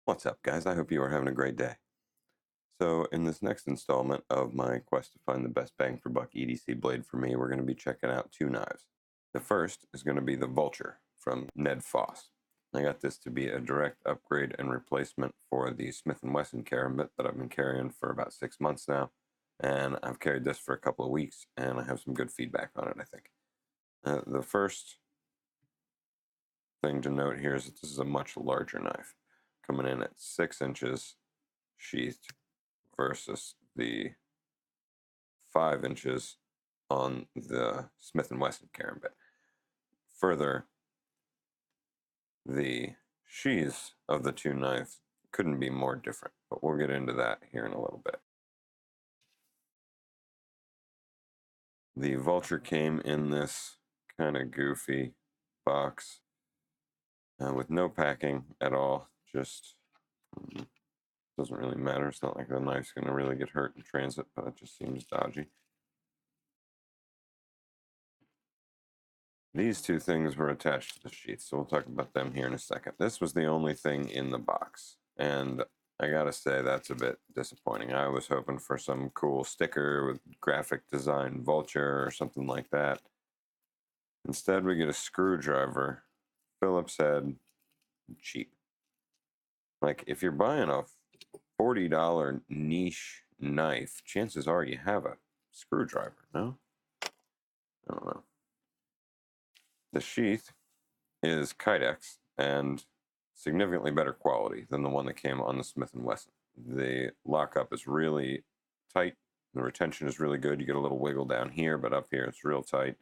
What's up, guys? I hope you are having a great day. So, in this next installment of my quest to find the best bang for buck EDC blade for me, we're going to be checking out two knives. The first is going to be the Vulture from Ned Foss. I got this to be a direct upgrade and replacement for the Smith & Wesson Karambit that I've been carrying for about 6 months now, and I've carried this for a couple of weeks, and I have some good feedback on it, I think. The first thing to note here is that this is a much larger knife, coming in at 6 inches sheathed versus the 5 inches on the Smith & Wesson Karambit. Further, the sheaths of the two knives couldn't be more different, but we'll get into that here in a little bit. The Vulture came in this kind of goofy box with no packing at all. Just doesn't really matter. It's not like the knife's going to really get hurt in transit, but it just seems dodgy. These two things were attached to the sheath, so we'll talk about them here in a second. This was the only thing in the box, and I gotta say that's a bit disappointing. I was hoping for some cool sticker with graphic design Vulture or something like that. Instead, we get a screwdriver, Phillips head, cheap. Like, if you're buying a $40 niche knife, chances are you have a screwdriver, no? I don't know. The sheath is Kydex and significantly better quality than the one that came on the Smith & Wesson. The lockup is really tight. The retention is really good. You get a little wiggle down here, but up here it's real tight.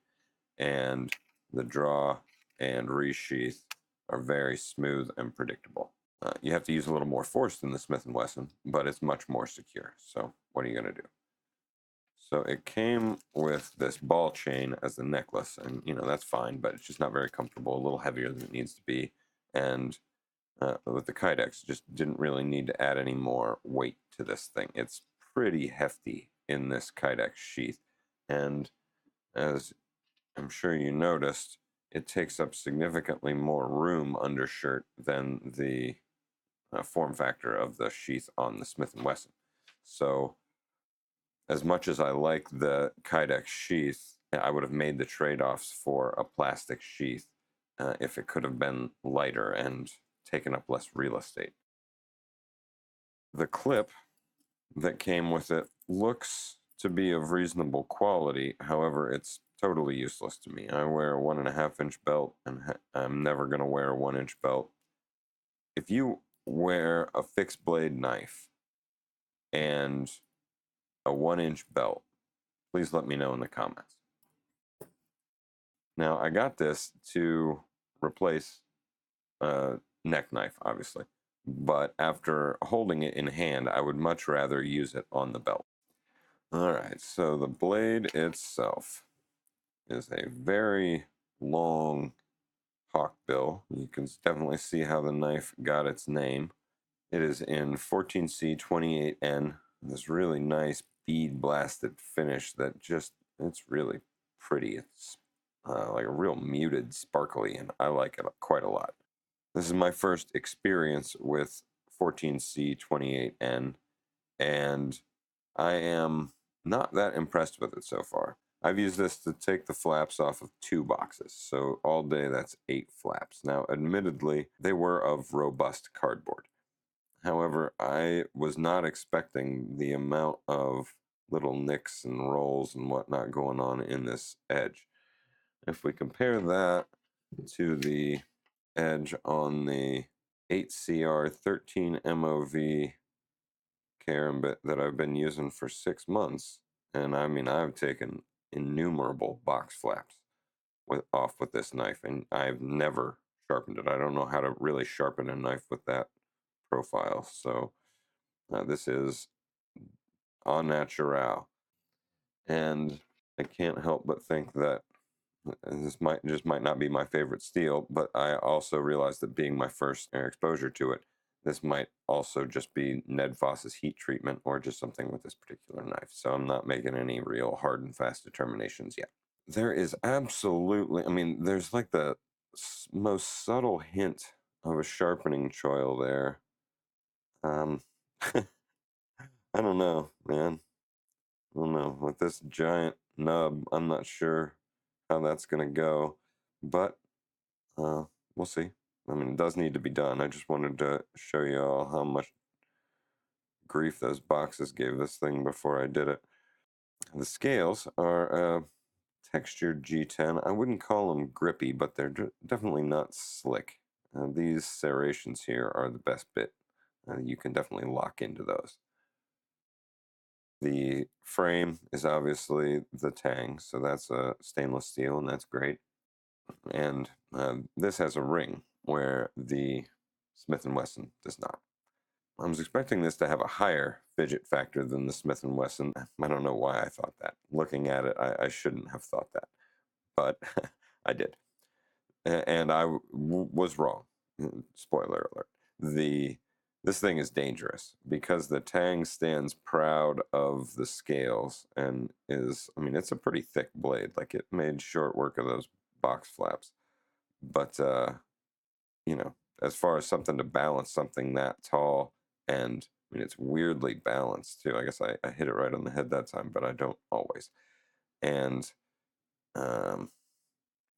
And the draw and resheath are very smooth and predictable. You have to use a little more force than the Smith & Wesson, but it's much more secure. So what are you going to do? So it came with this ball chain as the necklace, and that's fine, but it's just not very comfortable, a little heavier than it needs to be. And with the Kydex, just didn't really need to add any more weight to this thing. It's pretty hefty in this Kydex sheath, and as I'm sure you noticed, it takes up significantly more room undershirt than the form factor of the sheath on the Smith & Wesson. So as much as I like the Kydex sheath, I would have made the trade-offs for a plastic sheath if it could have been lighter and taken up less real estate. The clip that came with it looks to be of reasonable quality. However, it's totally useless to me. I wear a 1.5-inch belt, and I'm never going to wear a 1-inch belt. If you wear a fixed blade knife and a 1-inch belt, please let me know in the comments. Now, I got this to replace a neck knife, obviously, but after holding it in hand, I would much rather use it on the belt. All right, so the blade itself is a very long hawk bill. You can definitely see how the knife got its name. It is in 14C 28N, this really nice bead blasted finish that it's really pretty. It's like a real muted, sparkly, and I like it quite a lot. This is my first experience with 14C 28N, and I am not that impressed with it so far. I've used this to take the flaps off of 2 boxes, so all day that's 8 flaps. Now, admittedly, they were of robust cardboard. However, I was not expecting the amount of little nicks and rolls and whatnot going on in this edge. If we compare that to the edge on the 8CR 13 MOV Karambit that I've been using for 6 months, and I mean, I've taken innumerable box flaps off with this knife, and I've never sharpened it. I don't know how to really sharpen a knife with that profile, so this is au natural, and I can't help but think that this might not be my favorite steel, but I also realized that being my first exposure to it, this might also just be Ned Foss's heat treatment or just something with this particular knife. So I'm not making any real hard and fast determinations yet. There is absolutely, I mean, there's like the most subtle hint of a sharpening choil there I don't know, man. I don't know. With this giant nub, I'm not sure how that's going to go, but we'll see. I mean, it does need to be done. I just wanted to show you all how much grief those boxes gave this thing before I did it. The scales are textured G10. I wouldn't call them grippy, but they're definitely not slick. These serrations here are the best bit. You can definitely lock into those. The frame is obviously the tang, so that's a stainless steel, and that's great. And this has a ring where the Smith & Wesson does not. I was expecting this to have a higher fidget factor than the Smith & Wesson. I don't know why I thought that. Looking at it, I shouldn't have thought that, but I did. And I was wrong. Spoiler alert. This thing is dangerous because the tang stands proud of the scales and is, I mean, it's a pretty thick blade. Like, it made short work of those box flaps. But you know, as far as something to balance something that tall, and I mean, it's weirdly balanced too. I guess I hit it right on the head that time, but I don't always. And um,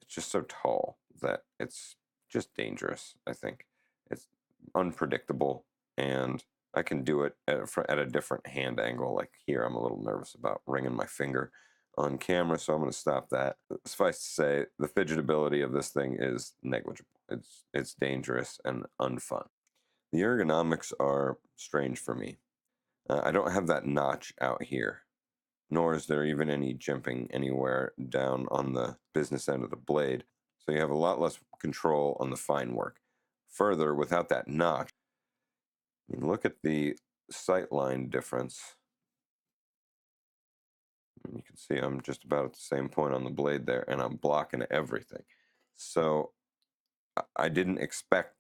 it's just so tall that it's just dangerous. I think it's unpredictable, and I can do it at a different hand angle. Like here, I'm a little nervous about ringing my finger on camera, so I'm going to stop that. Suffice to say, the fidgetability of this thing is negligible. It's dangerous and unfun. The ergonomics are strange for me. I don't have that notch out here, nor is there even any jimping anywhere down on the business end of the blade. So you have a lot less control on the fine work. Further, without that notch, I mean, look at the sight line difference. You can see I'm just about at the same point on the blade there, and I'm blocking everything. So I didn't expect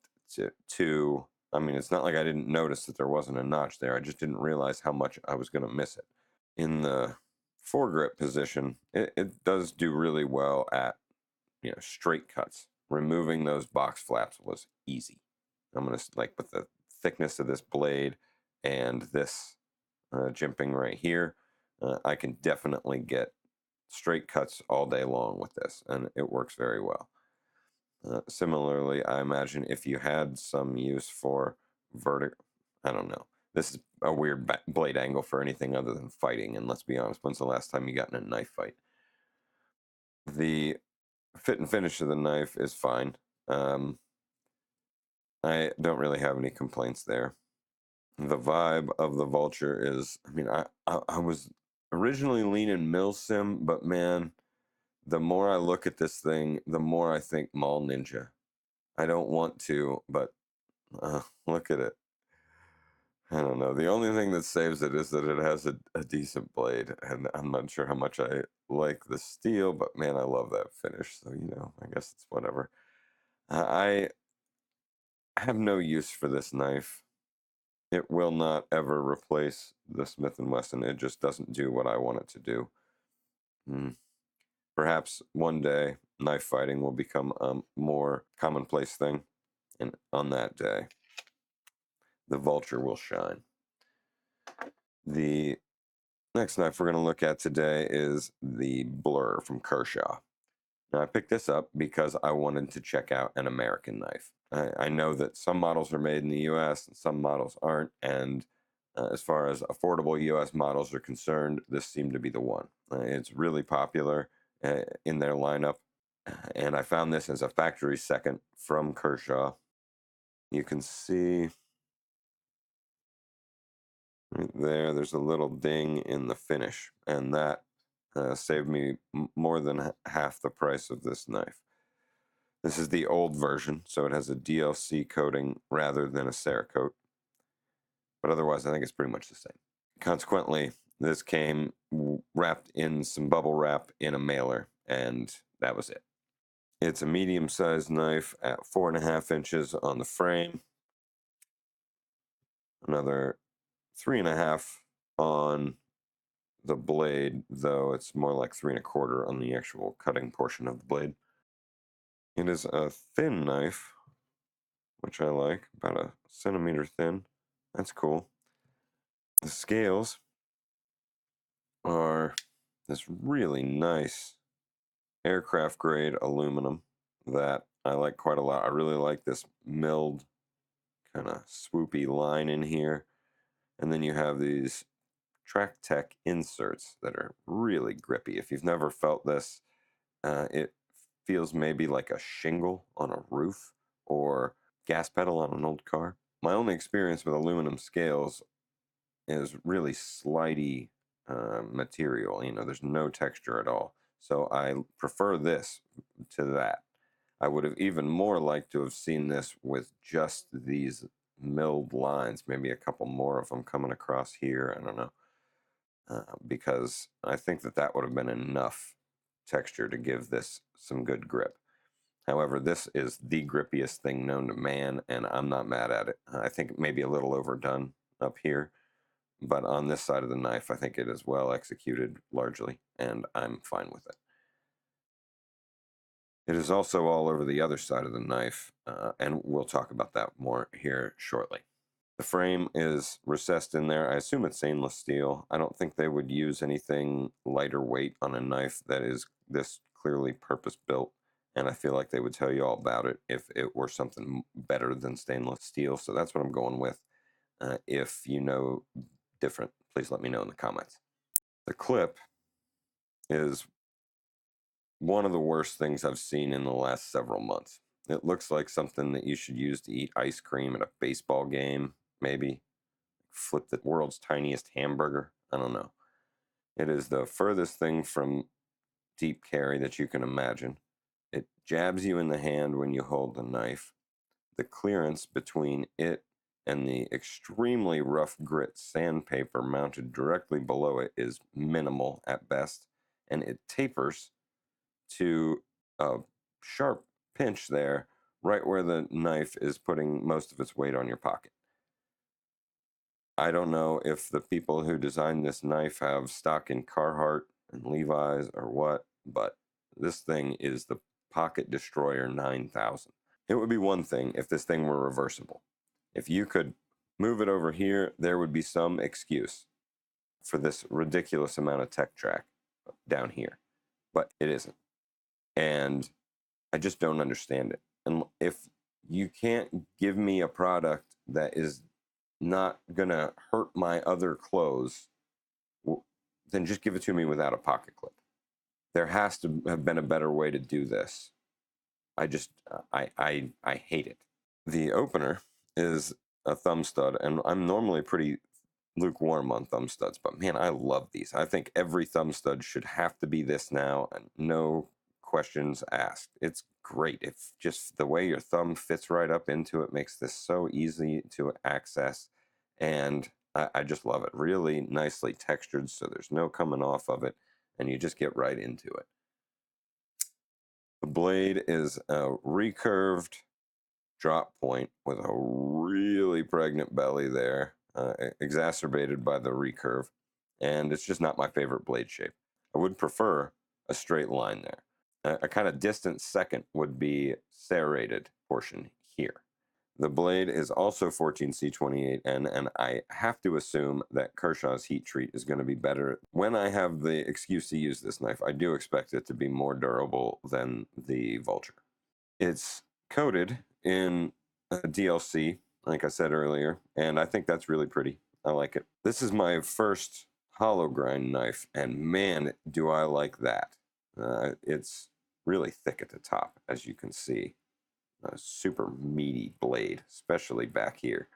to I mean, it's not like I didn't notice that there wasn't a notch there. I just didn't realize how much I was going to miss it. In the foregrip position, it does do really well at, you know, straight cuts. Removing those box flaps was easy. I'm going to, like, with the thickness of this blade and this jimping right here, I can definitely get straight cuts all day long with this, and it works very well. Similarly, I imagine if you had some use for vertical, I don't know. This is a weird blade angle for anything other than fighting, and let's be honest, when's the last time you got in a knife fight? The fit and finish of the knife is fine. I don't really have any complaints there. The vibe of the Vulture is, I mean, I was originally leaning Milsim, but man, the more I look at this thing, the more I think Mall Ninja. I don't want to, but look at it. I don't know. The only thing that saves it is that it has a decent blade, and I'm not sure how much I like the steel, but man, I love that finish. So, you know, I guess it's whatever. I have no use for this knife. It will not ever replace the Smith & Wesson. It just doesn't do what I want it to do. Perhaps one day knife fighting will become a more commonplace thing, and on that day, the Vulture will shine. The next knife we're going to look at today is the Blur from Kershaw. Now, I picked this up because I wanted to check out an American knife. I know that some models are made in the US and some models aren't, and as far as affordable US models are concerned, this seemed to be the one. It's really popular in their lineup, and I found this as a factory second from Kershaw. You can see right there's a little ding in the finish, and that saved me more than half the price of this knife. This is the old version, so it has a DLC coating rather than a Cerakote. But otherwise, I think it's pretty much the same. Consequently, this came wrapped in some bubble wrap in a mailer, and that was it. It's a medium-sized knife at 4.5 inches on the frame. Another 3.5 on the blade, though it's more like 3.25 on the actual cutting portion of the blade. It is a thin knife, which I like, about a centimeter thin. That's cool. The scales are this really nice aircraft grade aluminum that I like quite a lot. I really like this milled kind of swoopy line in here. And then you have these Track Tech inserts that are really grippy. If you've never felt this, it feels maybe like a shingle on a roof or gas pedal on an old car. My only experience with aluminum scales is really slidey material. You know, there's no texture at all. So I prefer this to that. I would have even more liked to have seen this with just these milled lines, maybe a couple more of them coming across here. I don't know. Because I think that that would have been enough texture to give this some good grip. However, this is the grippiest thing known to man, and I'm not mad at it. I think maybe a little overdone up here, but on this side of the knife, I think it is well executed largely, and I'm fine with it. It is also all over the other side of the knife, and we'll talk about that more here shortly. The frame is recessed in there. I assume it's stainless steel. I don't think they would use anything lighter weight on a knife that is this clearly purpose built. And I feel like they would tell you all about it if it were something better than stainless steel. So that's what I'm going with. If you know different, please let me know in the comments. The clip is one of the worst things I've seen in the last several months. It looks like something that you should use to eat ice cream at a baseball game, maybe. Flip the world's tiniest hamburger. I don't know. It is the furthest thing from deep carry that you can imagine. It jabs you in the hand when you hold the knife. The clearance between it and the extremely rough grit sandpaper mounted directly below it is minimal at best, and it tapers to a sharp pinch there, right where the knife is putting most of its weight on your pocket. I don't know if the people who designed this knife have stock in Carhartt and Levi's or what, but this thing is the Pocket Destroyer 9000. It would be one thing if this thing were reversible. If you could move it over here, there would be some excuse for this ridiculous amount of tech track down here, but it isn't. And I just don't understand it. And if you can't give me a product that is not gonna hurt my other clothes, then just give it to me without a pocket clip. There has to have been a better way to do this. I just I hate it. The opener is a thumb stud, and I'm normally pretty lukewarm on thumb studs, but man, I love these. I think every thumb stud should have to be this now, and no questions asked. It's great. If just the way your thumb fits right up into it makes this so easy to access, and I just love it. Really nicely textured, so there's no coming off of it, and you just get right into it. The blade is a recurved drop point with a really pregnant belly there, exacerbated by the recurve, and it's just not my favorite blade shape. I would prefer a straight line there. A kind of distant second would be serrated portion here. The blade is also 14C28N, and I have to assume that Kershaw's heat treat is going to be better. When I have the excuse to use this knife, I do expect it to be more durable than the Vulture. It's coated in DLC, like I said earlier, and I think that's really pretty. I like it. This is my first hollow grind knife, and man, do I like that. It's really thick at the top, as you can see. A super meaty blade, especially back here.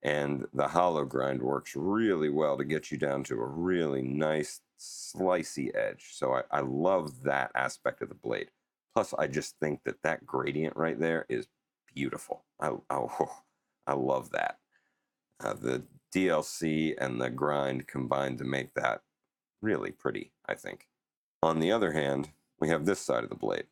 And the hollow grind works really well to get you down to a really nice slicey edge. So I love that aspect of the blade. Plus, I just think that that gradient right there is beautiful. I love that. The DLC and the grind combined to make that really pretty, I think. On the other hand, we have this side of the blade,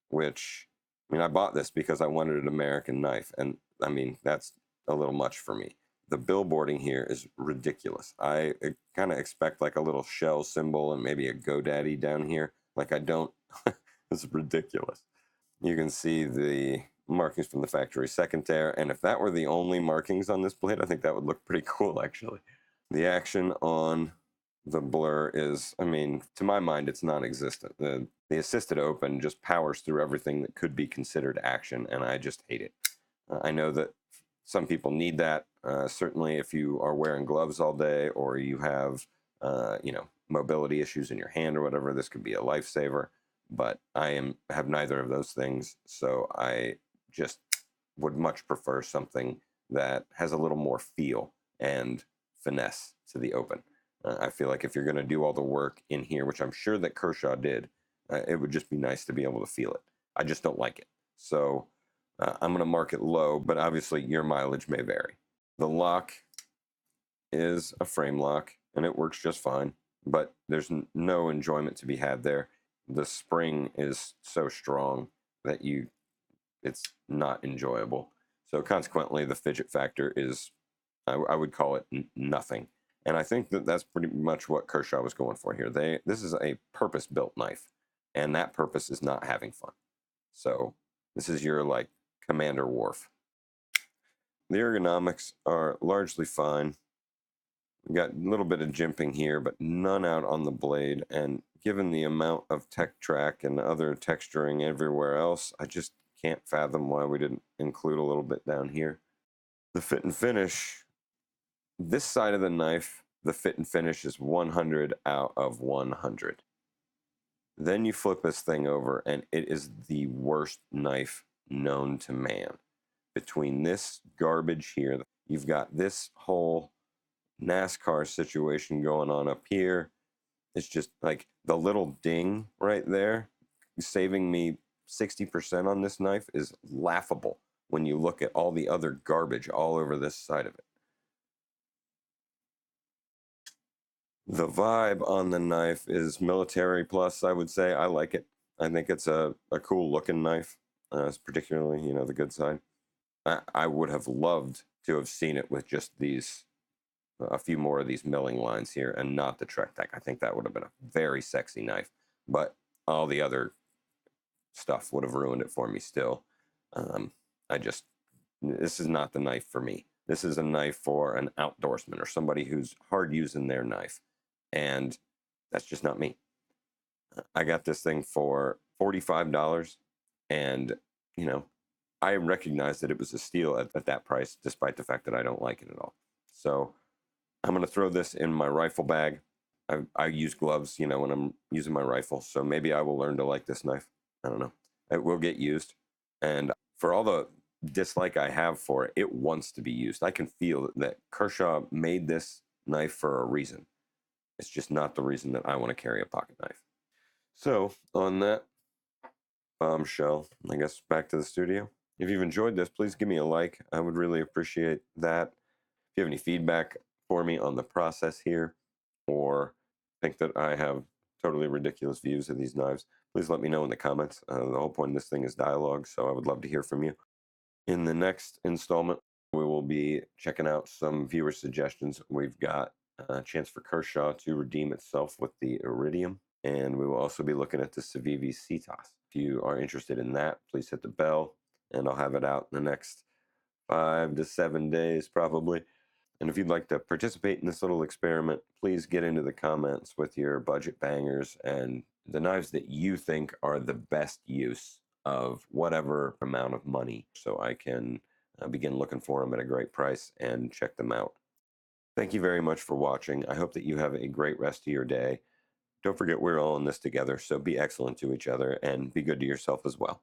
which, I mean, I bought this because I wanted an American knife, and I mean, that's a little much for me. The billboarding here is ridiculous. I kind of expect like a little shell symbol and maybe a GoDaddy down here. Like I don't, it's ridiculous. You can see the markings from the factory second there. And if that were the only markings on this blade, I think that would look pretty cool, actually. The action on the blur is, I mean, to my mind, it's non-existent. The assisted open just powers through everything that could be considered action, and I just hate it. I know that some people need that. Certainly, if you are wearing gloves all day or you have, mobility issues in your hand or whatever, this could be a lifesaver. But I have neither of those things, so I just would much prefer something that has a little more feel and finesse to the open. I feel like if you're going to do all the work in here, which I'm sure that Kershaw did, it would just be nice to be able to feel it. I just don't like it. So I'm going to mark it low, but obviously your mileage may vary. The lock is a frame lock, and it works just fine, but there's no enjoyment to be had there. The spring is so strong that it's not enjoyable. So consequently, the fidget factor is, I would call it nothing. And I think that that's pretty much what Kershaw was going for here. This is a purpose-built knife, and that purpose is not having fun. So this is your like Commander Worf. The ergonomics are largely fine. We got a little bit of jimping here, but none out on the blade. And given the amount of tech track and other texturing everywhere else, I just can't fathom why we didn't include a little bit down here. The fit and finish, this side of the knife, the fit and finish is 100 out of 100. Then you flip this thing over, and it is the worst knife known to man. Between this garbage here, you've got this whole NASCAR situation going on up here. It's just like the little ding right there, saving me 60% on this knife is laughable when you look at all the other garbage all over this side of it. The vibe on the knife is military plus, I would say. I like it. I think it's a cool looking knife, particularly, the good side. I would have loved to have seen it with just a few more of these milling lines here and not the Trek Tech. I think that would have been a very sexy knife, but all the other stuff would have ruined it for me still. This is not the knife for me. This is a knife for an outdoorsman or somebody who's hard using their knife. And that's just not me. I got this thing for $45, and I recognized that it was a steal at that price, despite the fact that I don't like it at all. So I'm going to throw this in my rifle bag. I use gloves, when I'm using my rifle, so maybe I will learn to like this knife. I don't know. It will get used, and for all the dislike I have for it, it wants to be used. I can feel that Kershaw made this knife for a reason. It's just not the reason that I want to carry a pocket knife. So on that bombshell, I guess back to the studio. If you've enjoyed this, please give me a like. I would really appreciate that. If you have any feedback for me on the process here, or think that I have totally ridiculous views of these knives, please let me know in the comments. The whole point of this thing is dialogue, so I would love to hear from you. In the next installment, we will be checking out some viewer suggestions. We've got a chance for Kershaw to redeem itself with the Iridium, and we will also be looking at the Civivi CTOS. If you are interested in that, please hit the bell, and I'll have it out in the next 5 to 7 days, probably. And if you'd like to participate in this little experiment, please get into the comments with your budget bangers and the knives that you think are the best use of whatever amount of money, so I can begin looking for them at a great price and check them out. Thank you very much for watching. I hope that you have a great rest of your day. Don't forget, we're all in this together, so be excellent to each other and be good to yourself as well.